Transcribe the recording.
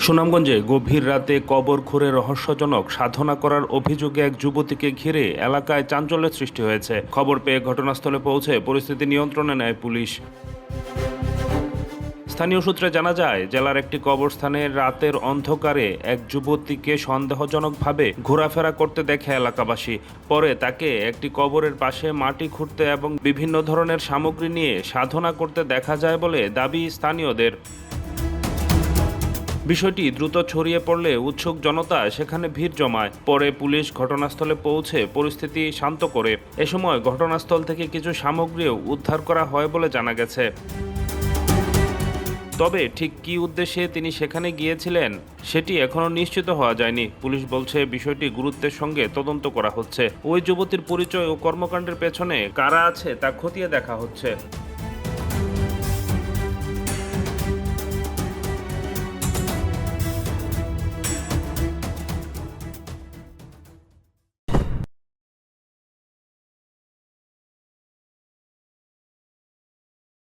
সুনামগঞ্জে গভীর রাতে কবর খুঁড়ে রহস্যজনক সাধনা করার অভিযোগে এক যুবতীকে ঘিরে এলাকায় চাঞ্চল্যের সৃষ্টি হয়েছে। খবর পেয়ে ঘটনাস্থলে পৌঁছে পরিস্থিতি নিয়ন্ত্রণে নেয় পুলিশ। স্থানীয় সূত্রে জানা যায়, জেলার একটি কবরস্থানে রাতের অন্ধকারে এক যুবতীকে সন্দেহজনকভাবে ঘোরাফেরা করতে দেখে এলাকাবাসী। পরে তাকে একটি কবরের পাশে মাটি খুঁড়তে এবং বিভিন্ন ধরনের সামগ্রী নিয়ে সাধনা করতে দেখা যায় বলে দাবি স্থানীয়দের। বিষয়টি দ্রুত ছড়িয়ে পড়লে উৎসুক জনতা সেখানে ভিড় জমায়। পরে পুলিশ ঘটনাস্থলে পৌঁছে পরিস্থিতি শান্ত করে। এ সময় ঘটনাস্থল থেকে কিছু সামগ্রীও উদ্ধার করা হয় বলে জানা গেছে। তবে ঠিক কী উদ্দেশ্যে তিনি সেখানে গিয়েছিলেন সেটি এখনও নিশ্চিত হওয়া যায়নি। পুলিশ বলছে বিষয়টি গুরুত্বের সঙ্গে তদন্ত করা হচ্ছে। ওই যুবতীর পরিচয় ও কর্মকাণ্ডের পেছনে কারা আছে তা খতিয়ে দেখা হচ্ছে।